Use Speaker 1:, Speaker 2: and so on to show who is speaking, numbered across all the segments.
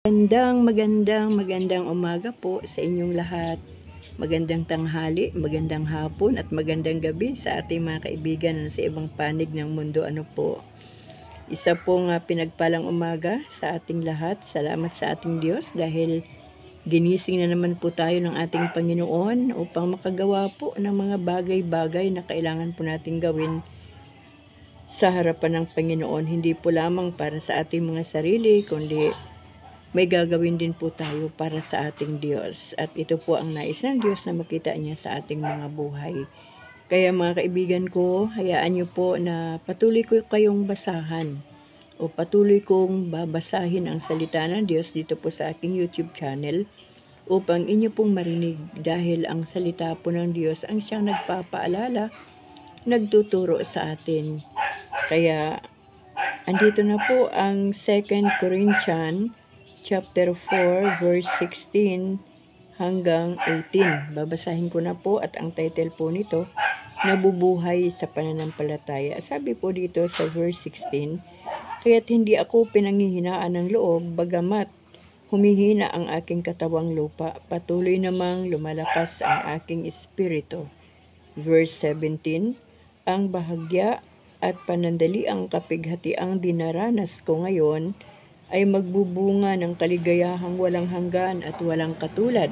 Speaker 1: Magandang umaga po sa inyong lahat. Magandang tanghali, magandang hapon at magandang gabi sa ating mga kaibigan na sa ibang panig ng mundo. Isa pong pinagpalang umaga sa ating lahat. Salamat sa ating Diyos dahil ginising na naman po tayo ng ating Panginoon upang makagawa po ng mga bagay-bagay na kailangan po nating gawin sa harapan ng Panginoon. Hindi po lamang para sa ating mga sarili, kundi may gagawin din po tayo para sa ating Diyos. At ito po ang nais ng Diyos na makita niya sa ating mga buhay. Kaya mga kaibigan ko, hayaan niyo po na patuloy ko kayong basahan o patuloy kong babasahin ang salita ng Diyos dito po sa aking YouTube channel upang inyo pong marinig dahil ang salita po ng Diyos ang siyang nagpapaalala, nagtuturo sa atin. Kaya andito na po ang 2 Corinthians chapter 4 verse 16 hanggang 18. Babasahin ko na po at ang title po nito, Nabubuhay sa Pananampalataya. Sabi po dito sa verse 16, kaya't hindi ako pinanghihinaan ng loob, bagamat humihina ang aking katawang lupa, patuloy namang lumalakas ang aking espiritu. Verse 17, ang bahagya at panandaliang kapighatiang dinaranas ko ngayon ay magbubunga ng kaligayahang walang hanggan at walang katulad.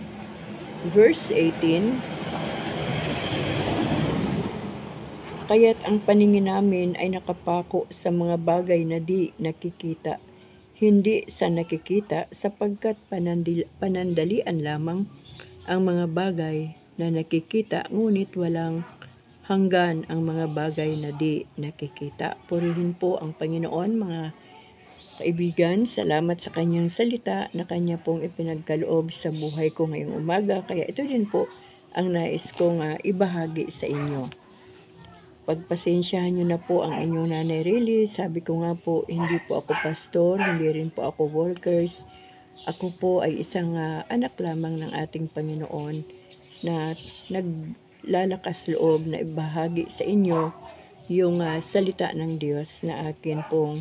Speaker 1: Verse 18, kaya't ang paningin namin ay nakapako sa mga bagay na di nakikita, hindi sa nakikita, sapagkat panandalian lamang ang mga bagay na nakikita, ngunit walang hanggan ang mga bagay na di nakikita. Purihin po ang Panginoon, mga kaibigan. Salamat sa kanyang salita na kanya pong ipinagkaloob sa buhay ko ngayong umaga. Kaya ito din po ang nais kong ibahagi sa inyo. Pagpasensyahan nyo na po ang inyong Nanay Riley. Sabi ko nga po, hindi po ako pastor, hindi rin po ako workers. Ako po ay isang anak lamang ng ating Panginoon na naglalakas loob na ibahagi sa inyo yung salita ng Diyos na akin pong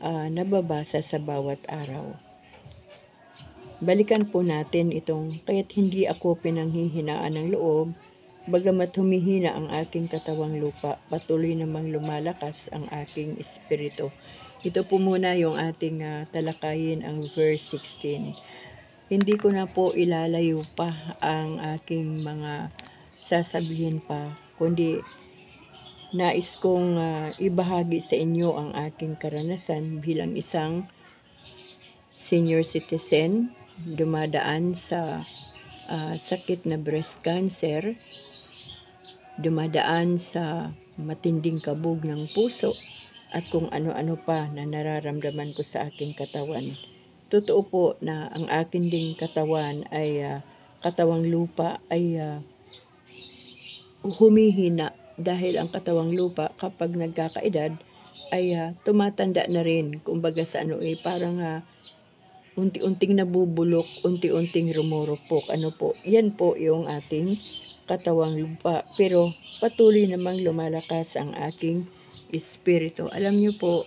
Speaker 1: nababasa sa bawat araw. Balikan po natin itong kaya't hindi ako pinanghihinaan ng loob, bagamat humihina ang aking katawang lupa, patuloy namang lumalakas ang aking espiritu. Ito po muna yung ating talakayin, ang verse 16. Hindi ko na po ilalayo pa ang aking mga sasabihin pa, kundi nais kong ibahagi sa inyo ang aking karanasan bilang isang senior citizen, dumadaan sa sakit na breast cancer, dumadaan sa matinding kabog ng puso, at kung ano-ano pa na nararamdaman ko sa aking katawan. Totoo po na ang akin ding katawan ay katawang lupa ay humihina dahil ang katawang lupa kapag nagkakaedad ay tumatanda na rin. Kumbaga sa parang unti-unting nabubulok, unti-unting rumurupok. Yan po yung ating katawang lupa. Pero patuloy namang lumalakas ang aking espiritu. Alam niyo po,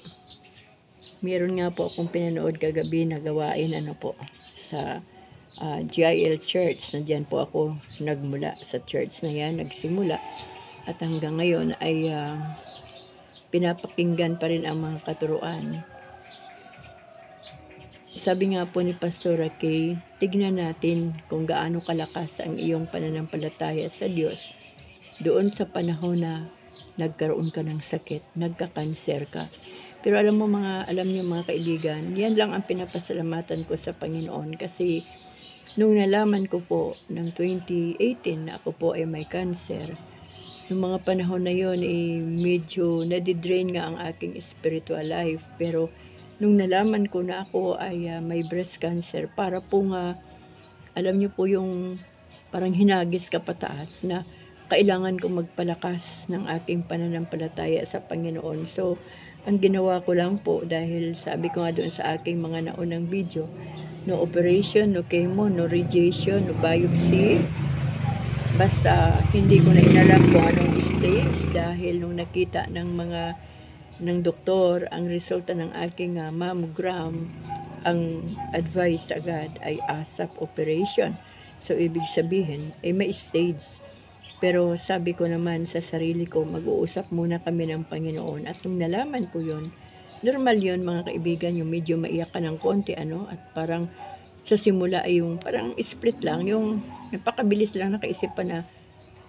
Speaker 1: meron nga po akong pinanood kagabi na gawain sa GIL Church. Nandiyan po ako nagmula sa church na yan, nagsimula. At hanggang ngayon ay pinapakinggan pa rin ang mga katuruan. Sabi nga po ni Pastor Kay, tignan natin kung gaano kalakas ang iyong pananampalataya sa Diyos doon sa panahon na nagkaroon ka ng sakit, nagka-cancer ka. Pero alam niyo mga kaibigan, yan lang ang pinapasalamatan ko sa Panginoon kasi nung nalaman ko po ng 2018 na ako po ay may cancer, noong mga panahon na yon medyo nadidrain nga ang aking spiritual life. Pero nung nalaman ko na ako ay may breast cancer, para po alam niyo po yung parang hinagis ka pataas na kailangan kong magpalakas ng aking pananampalataya sa Panginoon. So, ang ginawa ko lang po, dahil sabi ko nga doon sa aking mga naunang video, no operation, no chemo, no radiation, no biopsy, basta hindi ko na inalam kung anong stage, dahil nung nakita ng doktor ang resulta ng aking mammogram, ang advice agad ay ASAP operation. So, ibig sabihin, may stage. Pero sabi ko naman sa sarili ko, mag-uusap muna kami ng Panginoon. At nung nalaman ko yun, normal yun mga kaibigan, yung medyo maiyak ka ng konti, at parang sa simula ay yung parang split lang, yung napakabilis lang nakaisipan na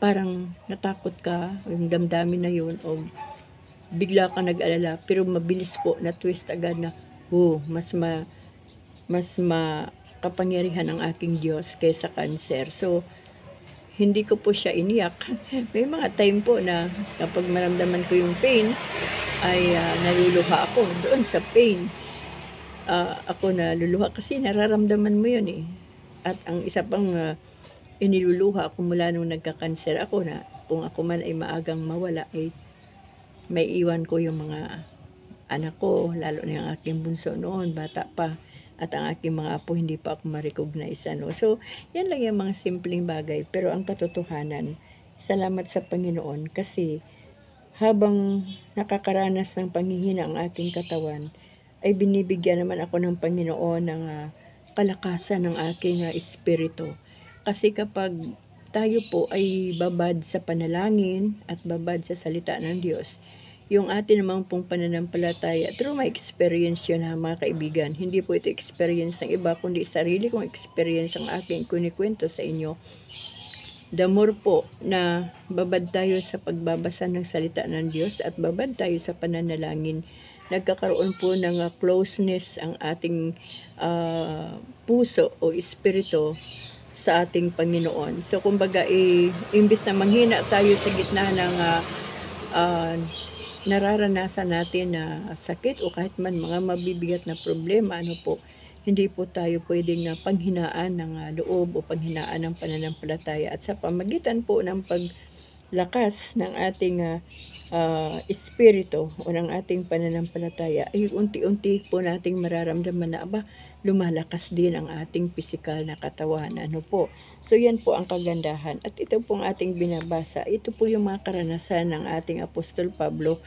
Speaker 1: parang natakot ka, yung damdamin na yun, o bigla ka nag-alala, pero mabilis po na twist agad na, mas makapangyarihan ang aking Diyos kaysa cancer. So, hindi ko po siya iniyak. May mga time po na kapag maramdaman ko yung pain, ay naluluha ako doon sa pain. Ako naluluha kasi nararamdaman mo yun eh. At ang isa pang iniluluha ako mula nung nagka-cancer ako, na kung ako man ay maagang mawala, ay may iwan ko yung mga anak ko, lalo na yung aking bunso noon, bata pa. At ang aking mga apo, hindi pa ako ma-recognize. So, yan lang yung mga simpleng bagay. Pero ang katotohanan, salamat sa Panginoon kasi habang nakakaranas ng panghihina ang aking katawan, ay binibigyan naman ako ng Panginoon ng kalakasan ng aking espiritu. Kasi kapag tayo po ay babad sa panalangin at babad sa salita ng Diyos, yung atin namang pong pananampalataya, through my experience yun mga kaibigan. Hindi po ito experience ng iba, kundi sarili kong experience ang aking kunikwento sa inyo. The more po na babad tayo sa pagbabasa ng salita ng Diyos at babad tayo sa pananalangin, nagkakaroon po ng closeness ang ating puso o espiritu sa ating Panginoon. So kumbaga, imbis na manghina tayo sa gitna ng nararanasan natin na sakit o kahit man mga mabibigat na problema, hindi po tayo pwedeng panghinaan ng loob o panghinaan ng pananampalataya. At sa pamagitan po ng paglakas ng ating espiritu o ng ating pananampalataya, ay unti-unti po nating mararamdaman na lumalakas din ang ating pisikal na katawan. So yan po ang kagandahan. At ito pong ating binabasa, ito po yung mga karanasan ng ating Apostol Pablo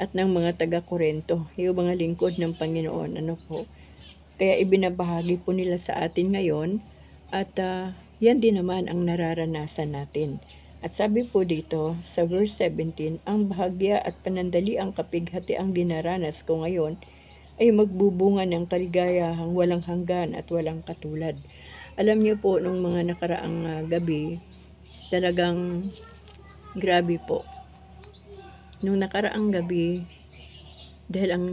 Speaker 1: at ng mga taga-Korinto, yung mga lingkod ng Panginoon. Kaya ibinabahagi po nila sa atin ngayon, at yan din naman ang nararanasan natin. At sabi po dito sa verse 17, ang bahagya at panandali ang kapighati ang dinaranas ko ngayon ay magbubunga ng kaligayahang walang hanggan at walang katulad. Alam niyo po, nung mga nakaraang gabi, talagang grabe po. Nung nakaraang gabi, dahil ang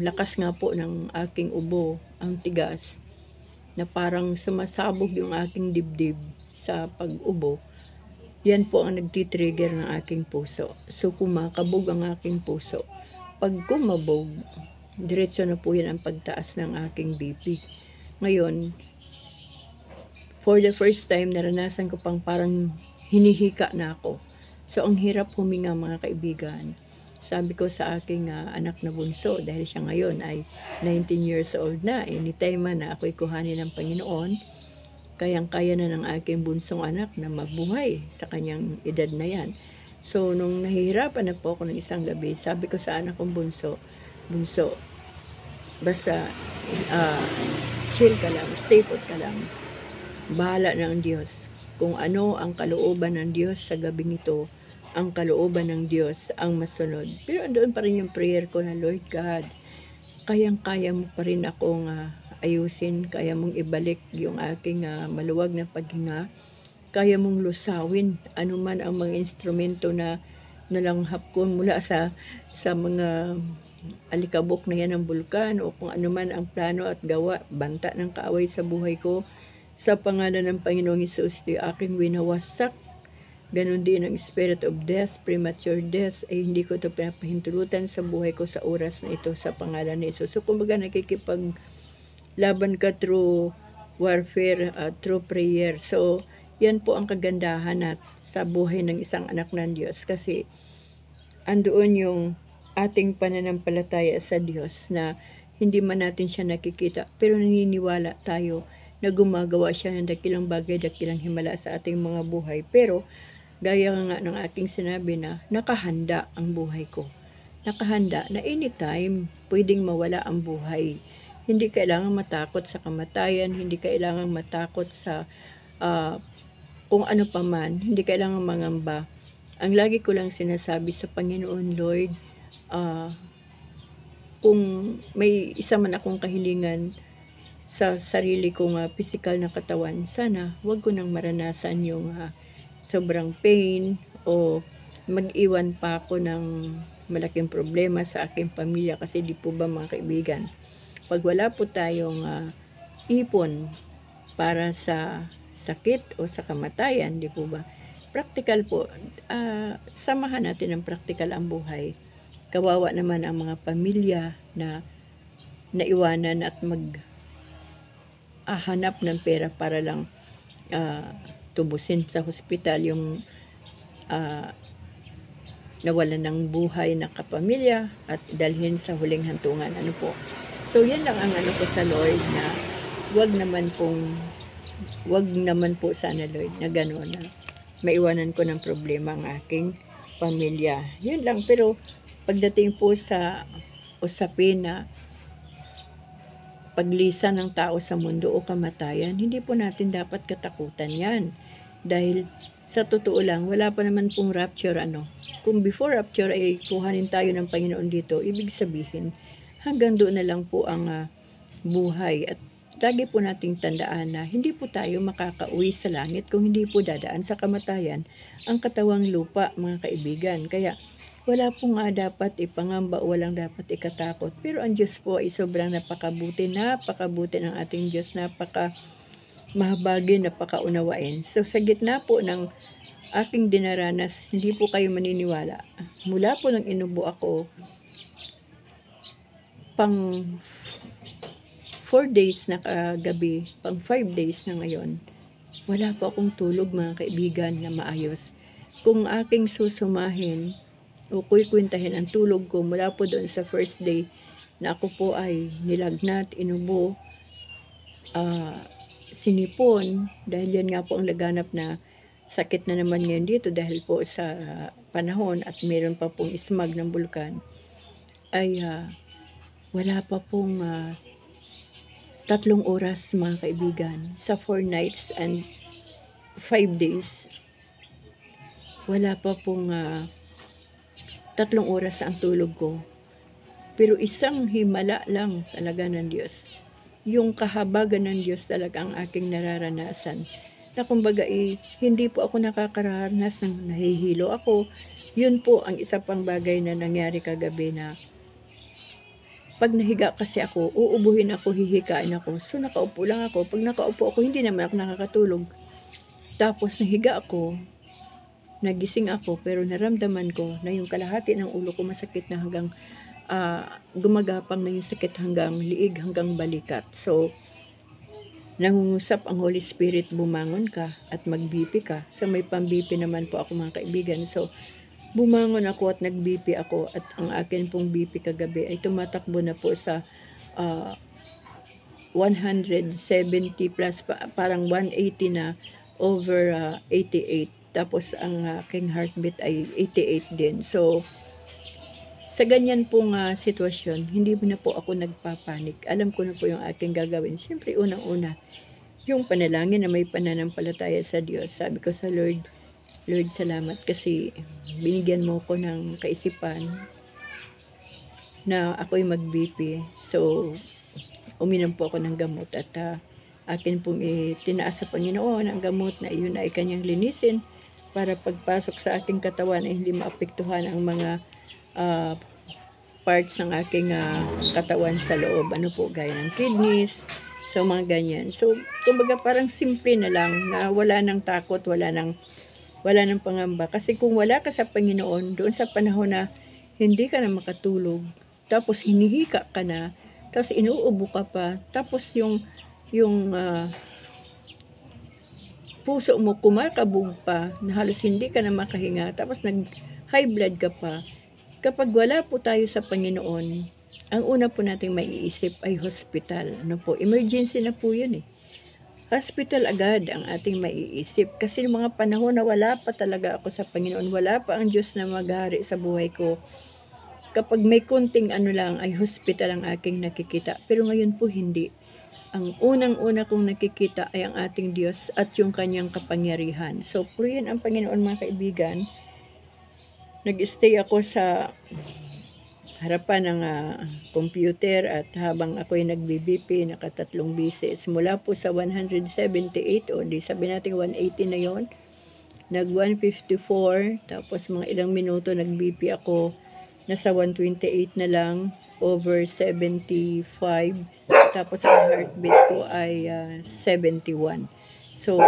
Speaker 1: lakas nga po ng aking ubo, ang tigas, na parang sumasabog yung aking dibdib sa pag-ubo, yan po ang nagtitrigger ng aking puso. So kumakabog ang aking puso. Pag kumabog, diretso na po yan ang pagtaas ng aking BP. Ngayon, for the first time, naranasan ko pang parang hinihika na ako. So, ang hirap huminga mga kaibigan. Sabi ko sa aking anak na bunso, dahil siya ngayon ay 19 years old na, anytime man na ako'y kuhanin ng Panginoon, kayang-kaya na ng aking bunsong anak na mabuhay sa kanyang edad na yan. So, nung nahihirapan na po ako ng isang gabi, sabi ko sa anak kong bunso, basta chill ka lang, stay put ka lang. Bahala ng Diyos. Kung ano ang kalooban ng Diyos sa gabing ito, ang kalooban ng Diyos ang masunod. Pero andoon pa rin yung prayer ko na, Lord God, kayang-kaya mo pa rin akong ayusin, kaya mong ibalik yung aking maluwag na paghinga, kaya mong lusawin anuman ang mga instrumento na nalanghap ko mula sa mga alikabok na yan ng bulkan, o kung anuman ang plano at gawa, banta ng kaaway sa buhay ko, sa pangalan ng Panginoong Hesus, di aking winawasak. Ganon din ang spirit of death, premature death, ay hindi ko ito pinapahintulutan sa buhay ko sa oras na ito, sa pangalan ni Hesus. So kumbaga nakikipaglaban ka through warfare, through prayer. So yan po ang kagandahan sa buhay ng isang anak ng Diyos, kasi andoon yung ating pananampalataya sa Diyos, na hindi man natin siya nakikita, pero naniniwala tayo na gumagawa siya ng dakilang bagay, dakilang himala sa ating mga buhay. Pero gaya nga ng aking sinabi, na nakahanda ang buhay ko. Nakahanda na anytime pwedeng mawala ang buhay. Hindi kailangang matakot sa kamatayan, hindi kailangang matakot sa kung ano pa man, hindi kailangang mangamba. Ang lagi ko lang sinasabi sa Panginoon, Lord, ah, kung may isa man akong kahilingan sa sarili kong pisikal na katawan, sana wag ko nang maranasan yung sobrang pain o mag-iwan pa ako ng malaking problema sa aking pamilya. Kasi di po ba mga kaibigan, pag wala po tayong ipon para sa sakit o sa kamatayan, di po ba? Praktikal po, samahan natin ng praktikal ang buhay. Kawawa naman ang mga pamilya na naiwanan at hanap ng pera para lang tubusin sa hospital yung nawalan ng buhay na kapamilya at dalhin sa huling hantungan. Ano po? So, yan lang ang ano ko sa Lord, na wag naman po sana, Lord, na gano'n, na maiwanan ko ng problema ang aking pamilya. Yun lang. Pero pagdating po sa usapin na paglisan ng tao sa mundo o kamatayan, hindi po natin dapat katakutan yan. Dahil sa totoo lang, wala pa naman pong rapture. Kung before rapture ay kuhanin tayo ng Panginoon dito, ibig sabihin, hanggang doon na lang po ang buhay. At lagi po nating tandaan na hindi po tayo makakauwi sa langit kung hindi po dadaan sa kamatayan ang katawang lupa, mga kaibigan. Kaya wala pong dapat ipangamba o walang dapat ikatakot. Pero ang Diyos po ay sobrang napakabuti ng ating Diyos, mahabagin, napakaunawain. So sa gitna po ng aking dinaranas, hindi po kayo maniniwala. Mula po nang inubo ako, pang 4 days na kagabi, pang 5 days na ngayon, wala po akong tulog, mga kaibigan, na maayos. Kung aking susumahin o kukwentahin ang tulog ko mula po doon sa first day na ako po ay nilagnat, inubo, sinipon, dahil yan nga po ang laganap na sakit na naman ngayon dito dahil po sa panahon at meron pa pong ismag ng bulkan, ay wala pa pong 3 oras, mga kaibigan, sa 4 nights and 5 days. Wala pa pong 3 oras ang tulog ko. Pero isang himala lang talaga ng Diyos. Yung kahabagan ng Diyos talaga ang aking nararanasan. Na kumbaga hindi po ako nakakaranas ng nahihilo ako. Yun po ang isa pang bagay na nangyari kagabi, na pag nahiga kasi ako, uubuhin ako, hihikain ako. So nakaupo lang ako. Pag nakaupo ako, hindi naman ako nakakatulog. Tapos nahiga ako, nagising ako, pero naramdaman ko na yung kalahati ng ulo ko masakit na hanggang gumagapang na yung sakit hanggang liig, hanggang balikat. So nangungusap ang Holy Spirit, bumangon ka at mag-BP ka. So may pang-BP naman po ako, mga kaibigan. So bumangon ako at nag-BP ako, at ang akin pong BP kagabi ay tumatakbo na po sa 170 plus, parang 180 na over 88. Tapos ang aking heartbeat ay 88 din. So sa ganyan pong sitwasyon, hindi na po ako nagpapanik. Alam ko na po yung aking gagawin. Siyempre, unang-una, yung panalangin na may pananampalataya sa Diyos. Sabi ko sa Lord, salamat kasi binigyan mo ko ng kaisipan na ako'y mag-BP. So, uminom po ako ng gamot, at akin pong tinaas sa Panginoon ang gamot na iyon ay kanyang linisin para pagpasok sa aking katawan ay hindi maapektuhan ang mga parts ng aking katawan sa loob. Ano po, gaya ng kidneys, so mga ganyan. So, kumbaga parang simple na lang, na wala nang takot, wala nang pangamba. Kasi kung wala ka sa Panginoon, doon sa panahon na hindi ka na makatulog, tapos hinihika ka na, tapos inuubo ka pa, tapos yung puso mo kumakabog pa, na halos hindi ka na makahinga, tapos nag-high blood ka pa. Kapag wala po tayo sa Panginoon, ang una po nating maiisip ay hospital. Ano po, emergency na po yun eh. Hospital agad ang ating maiisip. Kasi yung mga panahon na wala pa talaga ako sa Panginoon, wala pa ang Diyos na maghari sa buhay ko, kapag may konting ano lang ay hospital ang aking nakikita. Pero ngayon po hindi. Ang unang-una kong nakikita ay ang ating Diyos at yung kanyang kapangyarihan. So, purihin ang Panginoon mga kaibigan. Nag-stay ako sa harapan ng computer at habang ako'y nagbi-BP, nakatatlong bisis. Mula po sa 178 o di sabi natin 180 na yon, nag 154, tapos mga ilang minuto nag-BP ako, nasa 128 na lang, over 75, tapos ang heartbeat ko ay 71. So,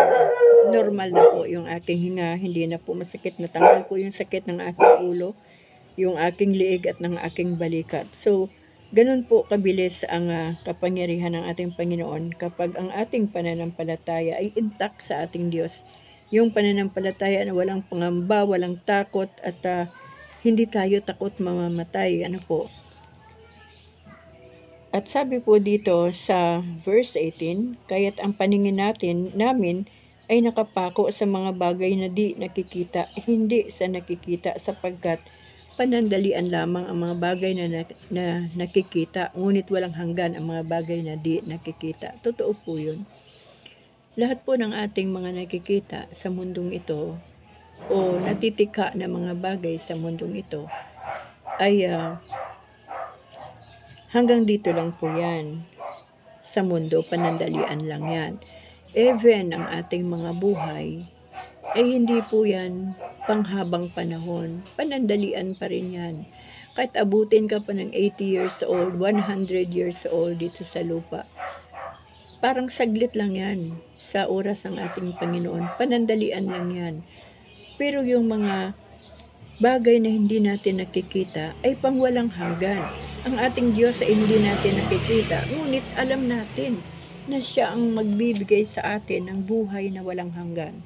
Speaker 1: normal na po yung aking hinga, hindi na po masakit, natanggal po yung sakit ng aking ulo, yung aking liig at ng aking balikat. So, ganun po kabilis ang kapangyarihan ng ating Panginoon kapag ang ating pananampalataya ay intact sa ating Diyos. Yung pananampalataya na walang pangamba, walang takot at hindi tayo takot mamamatay. Ano po? At sabi po dito sa verse 18, kaya't ang paningin namin ay nakapako sa mga bagay na di nakikita, hindi sa nakikita, sapagkat panandalian lamang ang mga bagay na nakikita, ngunit walang hanggan ang mga bagay na di nakikita. Totoo po yun. Lahat po ng ating mga nakikita sa mundong ito o natitika na mga bagay sa mundong ito ay hanggang dito lang po yan. Sa mundo, panandalian lang yan. Even ang ating mga buhay ay hindi po yan panghabang panahon. Panandalian pa rin yan. Kahit abutin ka pa ng 80 years old, 100 years old dito sa lupa, parang saglit lang yan sa oras ng ating Panginoon. Panandalian lang yan. Pero yung mga bagay na hindi natin nakikita ay pangwalang hanggan. Ang ating Diyos ay hindi natin nakikita, ngunit alam natin na siya ang magbibigay sa atin ng buhay na walang hanggan.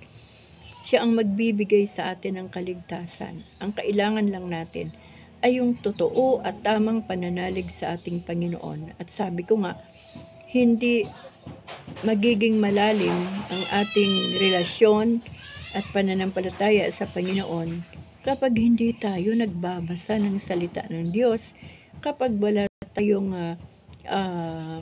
Speaker 1: Siya ang magbibigay sa atin ng kaligtasan. Ang kailangan lang natin ay yung totoo at tamang pananalig sa ating Panginoon. At sabi ko nga, hindi magiging malalim ang ating relasyon at pananampalataya sa Panginoon kapag hindi tayo nagbabasa ng salita ng Diyos, kapag wala tayong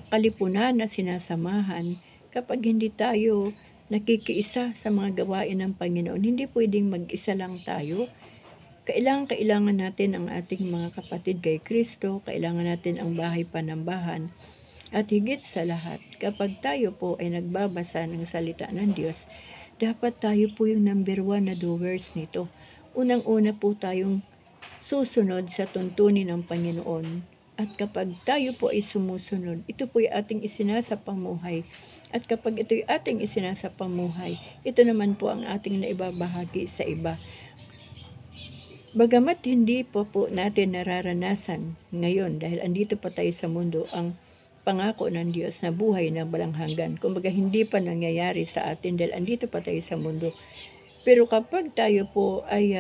Speaker 1: kalipunan na sinasamahan, kapag hindi tayo nakikiisa sa mga gawain ng Panginoon. Hindi pwedeng mag-isa lang tayo. Kailangan natin ang ating mga kapatid kay Kristo, kailangan natin ang bahay panambahan. At higit sa lahat, kapag tayo po ay nagbabasa ng salita ng Diyos, dapat tayo po yung number 1 na doers nito. Unang-una po tayong susunod sa tuntunin ng Panginoon. At kapag tayo po ay sumusunod, ito po yung ating isinasapamuhay. At kapag ito yung ating isinasapamuhay, ito naman po ang ating naibabahagi sa iba. Bagamat hindi po natin nararanasan ngayon dahil andito pa tayo sa mundo ang pangako ng Diyos na buhay na walang hanggan. Kumbaga hindi pa nangyayari sa atin dahil andito pa tayo sa mundo. Pero kapag tayo po ay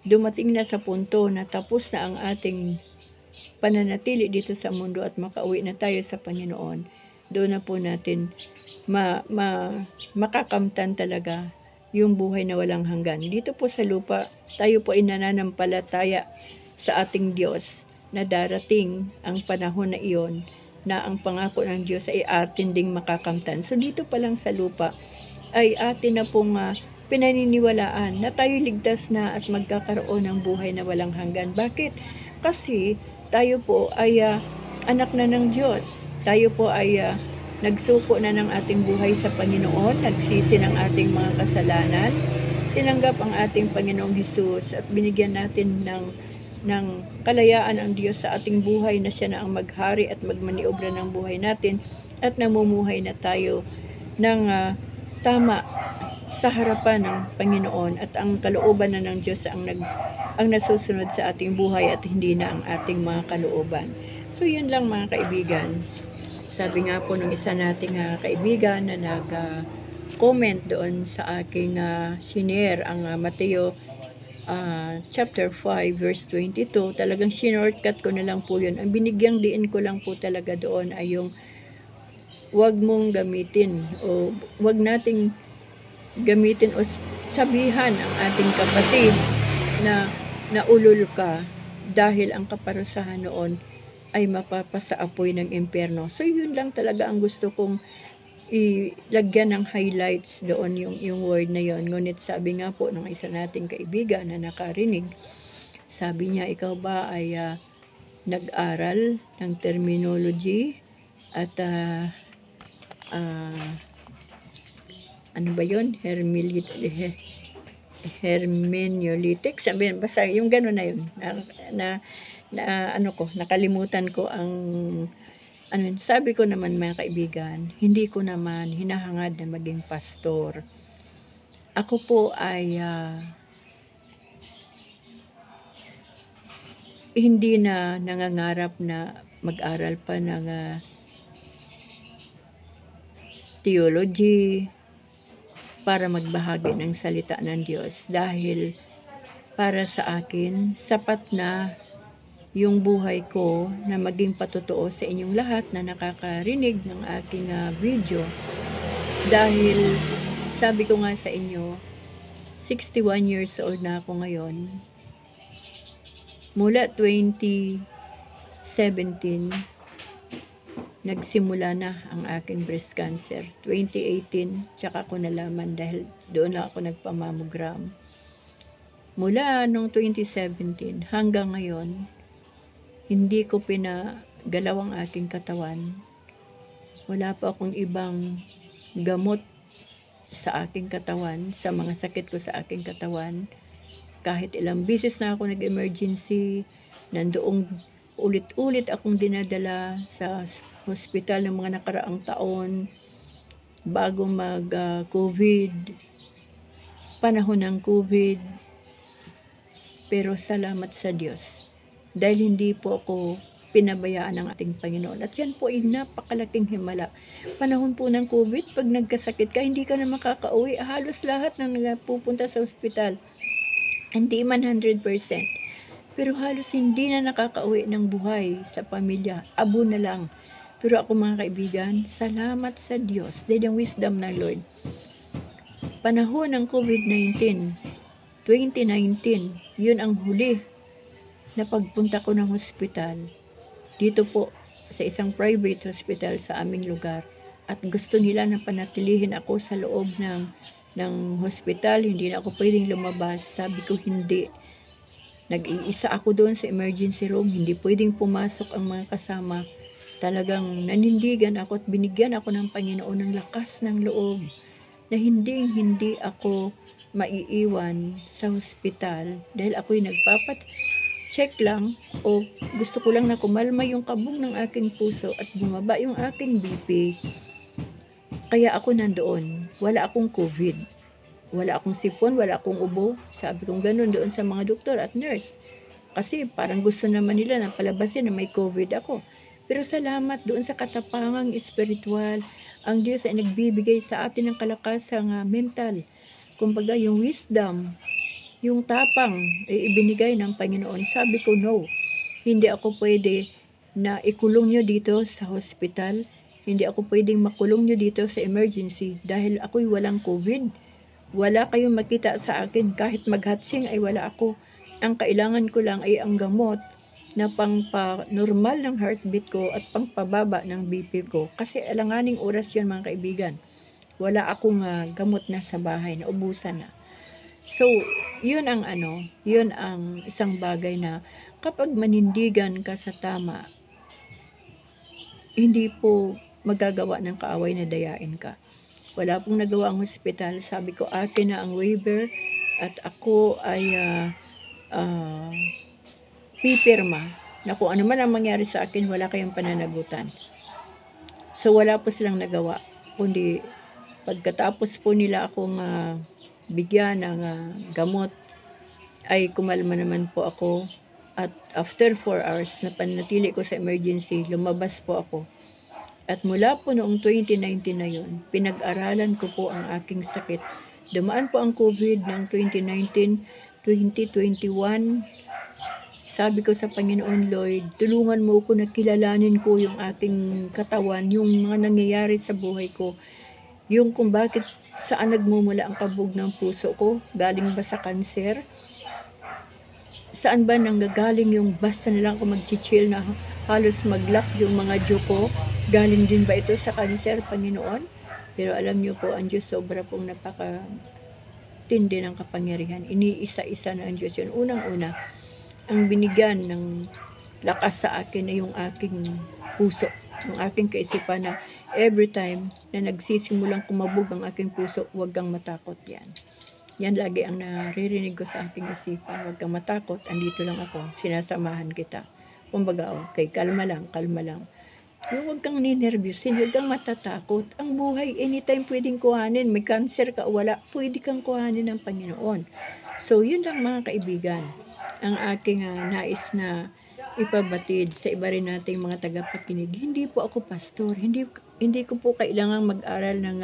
Speaker 1: dumating na sa punto na tapos na ang ating pananatili dito sa mundo at makauwi na tayo sa Panginoon, doon na po natin makakamtan talaga yung buhay na walang hanggan. Dito po sa lupa, tayo po ay nananampalataya sa ating Diyos na darating ang panahon na iyon na ang pangako ng Diyos ay atin ding makakamtan. So dito pa lang sa lupa ay atin na pong pinaniniwalaan na tayo ligtas na at magkakaroon ng buhay na walang hanggan. Bakit? Kasi tayo po ay anak na ng Diyos. Tayo po ay nagsuko na ng ating buhay sa Panginoon, nagsisi ng ating mga kasalanan, tinanggap ang ating Panginoong Hesus at binigyan natin ng kalayaan ang Diyos sa ating buhay na siya na ang maghari at magmaniobra ng buhay natin at namumuhay na tayo ng tama sa harapan ng Panginoon at ang kalooban na ng Diyos ang nasusunod sa ating buhay at hindi na ang ating mga kalooban. So yun lang mga kaibigan. Sabi nga po ng isa nating kaibigan na nag-comment doon sa aking shinare ang Mateo chapter 5 verse 22. Talagang shortcut ko na lang po yun. Ang binigyang diin ko lang po talaga doon ay yung wag mong gamitin o wag nating gamitin o sabihan ang ating kapatid na naulol ka dahil ang kaparusahan noon ay mapapasaapoy ng impyerno. So yun lang talaga ang gusto kong ilagyan ng highlights doon yung word na yon. Ngunit sabi nga po ng isa nating kaibigan na nakarinig, sabi niya, ikaw ba ay nag-aral ng terminology at ano ba yun? Hermeneutics, sabi basta yung gano'n na yun, nakalimutan ko ang sabi ko naman mga kaibigan, hindi ko naman hinahangad na maging pastor. Ako po ay hindi na nangangarap na mag-aral pa ng theology para magbahagi ng salita ng Diyos, dahil para sa akin sapat na yung buhay ko na maging patotoo sa inyong lahat na nakakarinig ng aking video. Dahil sabi ko nga sa inyo, 61 years old na ako ngayon. Mula 2017, nagsimula na ang aking breast cancer. 2018, tsaka ako nalaman dahil doon lang ako nagpamammogram. Mula nung 2017 hanggang ngayon, hindi ko pinagalaw ang aking katawan. Wala pa akong ibang gamot sa aking katawan, sa mga sakit ko sa aking katawan. Kahit ilang beses na ako nag-emergency, nandoong ulit-ulit akong dinadala sa hospital ng mga nakaraang taon, bago mag-COVID, panahon ng COVID. Pero salamat sa Diyos, dahil hindi po ako pinabayaan ng ating Panginoon. At yan po ay napakalaking himala. Panahon po ng COVID, pag nagkasakit ka, hindi ka na makakauwi. Halos lahat ng pupunta sa ospital, hindi man 100%, pero halos hindi na nakakauwi ng buhay sa pamilya. Abo na lang. Pero ako mga kaibigan, salamat sa Diyos, dahil ang wisdom ng Lord. Panahon ng COVID-19, 2019, yun ang huli na pagpunta ko ng hospital, dito po sa isang private hospital sa aming lugar, at gusto nila na panatilihin ako sa loob ng hospital, hindi na ako pwedeng lumabas. Sabi ko hindi. Nag-iisa ako doon sa emergency room, hindi pwedeng pumasok ang mga kasama. Talagang nanindigan ako at binigyan ako ng Panginoon ng lakas ng loob na hindi ako maiiwan sa hospital, dahil ako'y check lang, o gusto ko lang na kumalma yung kabog ng aking puso at bumaba yung aking BP. Kaya ako nandoon. Wala akong COVID, wala akong sipon, wala akong ubo. Sabi kong ganun doon sa mga doktor at nurse, kasi parang gusto naman nila na palabasin na may COVID ako. Pero salamat doon sa katapangang espiritual, ang Diyos ay nagbibigay sa atin ng kalakasang mental. Kumbaga yung wisdom, yung tapang ay ibinigay ng Panginoon. Sabi ko, no, hindi ako pwede na ikulong nyo dito sa hospital. Hindi ako pwedeng makulong nyo dito sa emergency, dahil ako'y walang COVID. Wala kayong makita sa akin. Kahit maghatsing ay wala ako. Ang kailangan ko lang ay ang gamot na pang-normal ng heartbeat ko at pang-pababa ng BP ko. Kasi alanganing oras yun mga kaibigan. Wala akong gamot na sa bahay, naubusan na. So, yun ang isang bagay na kapag manindigan ka sa tama, hindi po magagawa ng kaaway na dayain ka. Wala pong nagawa ang hospital. Sabi ko, akin na ang waiver at ako ay pipirma na kung ano man ang mangyari sa akin, wala kayong pananagutan. So, wala po silang nagawa, kundi pagkatapos po nila akong bigyan ng gamot, ay kumalma naman po ako. At after 4 hours na panatili ko sa emergency, lumabas po ako. At mula po noong 2019 na yun, pinag-aralan ko po ang aking sakit. Dumaan po ang COVID ng 2019, 2021. Sabi ko sa Panginoon, Lord, tulungan mo ko na kilalanin ko yung aking katawan, yung mga nangyayari sa buhay ko. Yung kung bakit, saan nagmumula ang kabog ng puso ko, galing ba sa kanser? saan ba nanggagaling yung basta na lang ako mag-chill na halos mag-lock yung mga Diyo ko? Galing din ba ito sa cancer, Panginoon? Pero alam niyo po, ang Diyos sobra pong napaka-tindi ng kapangyarihan. Iniisa-isa na ang Diyos yun. Unang-una, ang binigyan ng lakas sa akin ay yung aking puso, yung aking kaisipan na every time na nagsisimulang kumabog ang aking puso, huwag kang matakot yan. Yan lagi ang naririnig ko sa aking isipan. Huwag kang matakot, andito lang ako, sinasamahan kita. Kumbaga, okay, kalma lang, kalma lang. Yung huwag kang ninervyusin, huwag kang matatakot. Ang buhay, anytime pwedeng kuhanin. May cancer ka o wala, pwede kang kuhanin ng Panginoon. So, yun lang mga kaibigan. Ang aking nais na ipabatid sa iba rin nating mga tagapakinig. Hindi po ako pastor. Hindi ko po kailangang mag-aral ng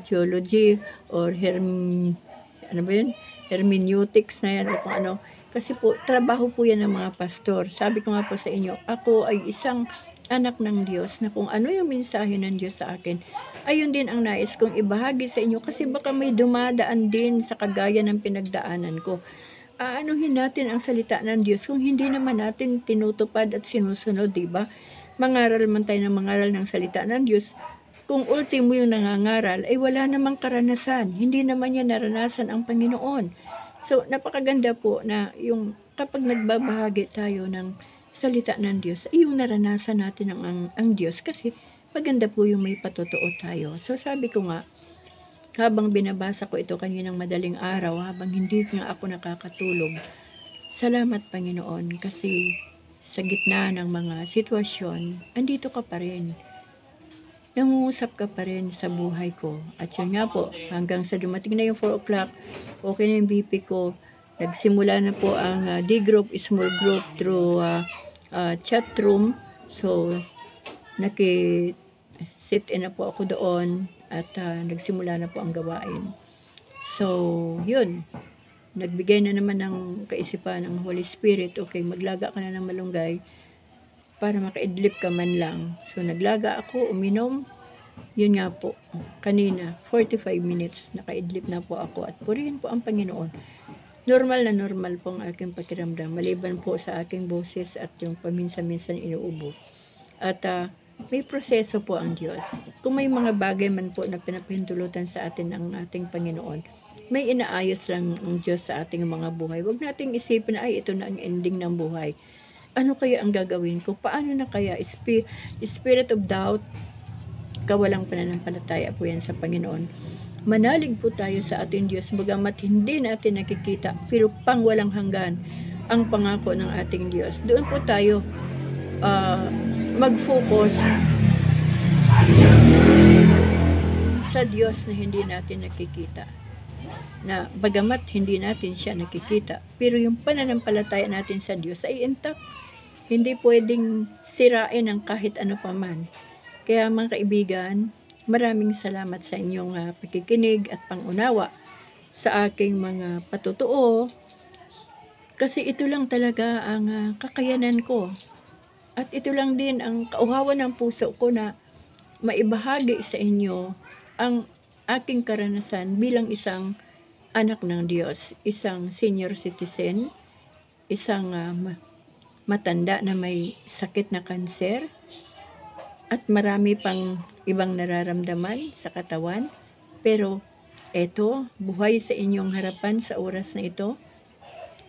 Speaker 1: theology or hermeneutics na yan o kung ano. Kasi po, trabaho po yan ng mga pastor. Sabi ko nga po sa inyo, ako ay isang anak ng Diyos na kung ano yung mensahe ng Diyos sa akin, ayun din ang nais kong ibahagi sa inyo kasi baka may dumadaan din sa kagaya ng pinagdaanan ko. Aanuhin natin ang salita ng Diyos kung hindi naman natin tinutupad at sinusunod, di ba? Mangaral man tayo ng mangaral ng salita ng Diyos, kung ultimo yung nangangaral, ay wala namang karanasan. Hindi naman yan naranasan ang Panginoon. So, napakaganda po na yung kapag nagbabahagi tayo ng salita ng Diyos, ay yung naranasan natin ang Diyos. Kasi maganda po yung may patotoo tayo. So, sabi ko nga, habang binabasa ko ito kaninang madaling araw, habang hindi nga ako nakakatulog, salamat Panginoon kasi sa gitna ng mga sitwasyon, andito ka pa rin. Nangungusap ka pa rin sa buhay ko. At yun nga po, hanggang sa dumating na yung 4 o'clock, okay na yung BP ko. Nagsimula na po ang D-group, small group through chat room. So, sit in na po ako doon at nagsimula na po ang gawain. So, yun. Nagbigay na naman ng kaisipan ng Holy Spirit. Okay, maglaga ka na ng malunggay para makaidlip ka man lang. So, naglaga ako, uminom. Yun nga po, kanina, 45 minutes, nakaidlip na po ako at purihin po ang Panginoon. Normal na normal po ang aking pakiramdam, maliban po sa aking boses at yung paminsan-minsan inuubo. At may proseso po ang Diyos. Kung may mga bagay man po na pinapahintulutan sa atin ang ating Panginoon, may inaayos lang ang Diyos sa ating mga buhay. Huwag nating isipin na, ay, ito na ang ending ng buhay. Ano kaya ang gagawin ko? Paano na kaya? Spirit of doubt, kawalang pananampalataya po yan sa Panginoon. Manalig po tayo sa ating Diyos, bagamat hindi natin nakikita, pero pang walang hanggan ang pangako ng ating Diyos. Doon po tayo mag-focus sa Diyos na hindi natin nakikita. Na bagamat hindi natin siya nakikita, pero yung pananampalataya natin sa Diyos ay intact. Hindi pwedeng sirain ng kahit ano pa man. Kaya mga kaibigan, maraming salamat sa inyong pakikinig at pangunawa sa aking mga patotoo. Kasi ito lang talaga ang kakayanan ko. At ito lang din ang kauhawan ng puso ko na maibahagi sa inyo ang aking karanasan bilang isang anak ng Diyos, isang senior citizen, isang matanda na may sakit na kanser, at marami pang ibang nararamdaman sa katawan. Pero eto, buhay sa inyong harapan sa oras na ito,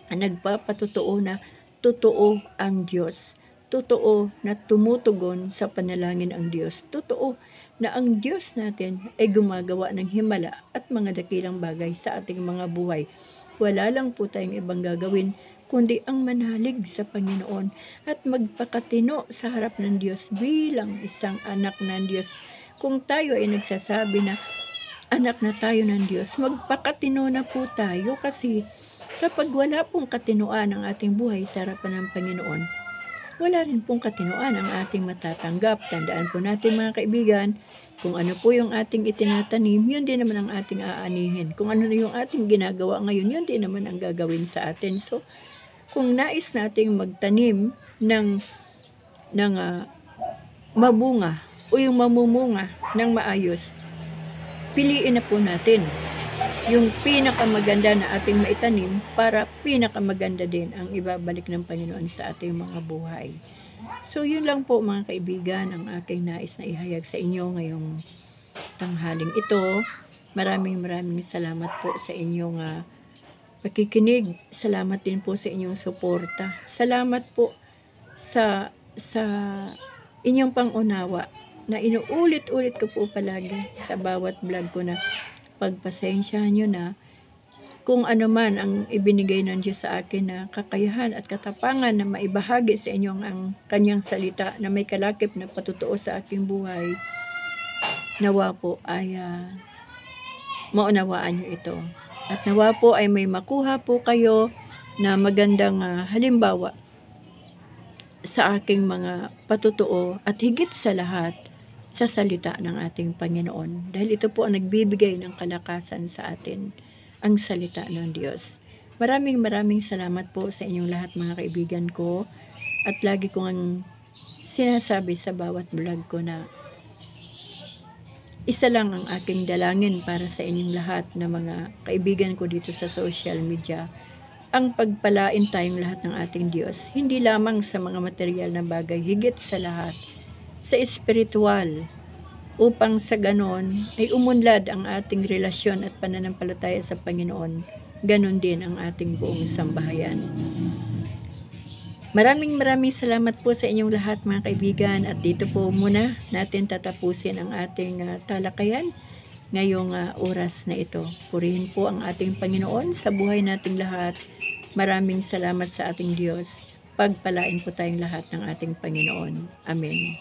Speaker 1: nagpapatotoo na totoo ang Diyos. Totoo na tumutugon sa panalangin ang Diyos. Totoo na ang Diyos natin ay gumagawa ng himala at mga dakilang bagay sa ating mga buhay. Wala lang po tayong ibang gagawin kundi ang manalig sa Panginoon at magpakatino sa harap ng Diyos bilang isang anak ng Diyos. Kung tayo ay nagsasabi na anak na tayo ng Diyos, magpakatino na po tayo kasi kapag wala pong katinoan ang ating buhay sa harapan ng Panginoon, wala rin pong katinoan ang ating matatanggap. Tandaan po natin mga kaibigan, kung ano po yung ating itinatanim, yun din naman ang ating aanihin. Kung ano yung ating ginagawa ngayon, yun din naman ang gagawin sa atin. So, kung nais nating magtanim ng mabunga o yung mamumunga ng maayos, piliin na po natin yung pinakamaganda na ating maitanim para pinakamaganda din ang ibabalik ng Panginoon sa ating mga buhay. So yun lang po mga kaibigan ang aking nais na ihayag sa inyo ngayong tanghaling ito. Maraming salamat po sa inyong pakikinig. Salamat din po sa inyong suporta. Salamat po sa inyong pangunawa na inuulit-ulit ko po palagi sa bawat vlog ko na pagpasensyahan nyo na kung ano man ang ibinigay ng Diyos sa akin na kakayahan at katapangan na maibahagi sa inyo ang kanyang salita na may kalakip na patutuo sa aking buhay. Nawa po ay maunawaan nyo ito. At nawa po ay may makuha po kayo na magandang halimbawa sa aking mga patutuo at higit sa lahat sa salita ng ating Panginoon. Dahil ito po ang nagbibigay ng kalakasan sa atin, ang salita ng Diyos. Maraming salamat po sa inyong lahat mga kaibigan ko. At lagi kong sinasabi sa bawat vlog ko na isa lang ang aking dalangin para sa inyong lahat na mga kaibigan ko dito sa social media. Ang pagpalain tayong lahat ng ating Diyos, hindi lamang sa mga material na bagay, higit sa lahat, sa espiritual, upang sa ganon ay umunlad ang ating relasyon at pananampalataya sa Panginoon. Ganon din ang ating buong sambahayan. Maraming salamat po sa inyong lahat mga kaibigan, at dito po muna natin tatapusin ang ating talakayan ngayong oras na ito. Purihin po ang ating Panginoon sa buhay nating lahat. Maraming salamat sa ating Diyos. Pagpalain po tayong lahat ng ating Panginoon. Amen.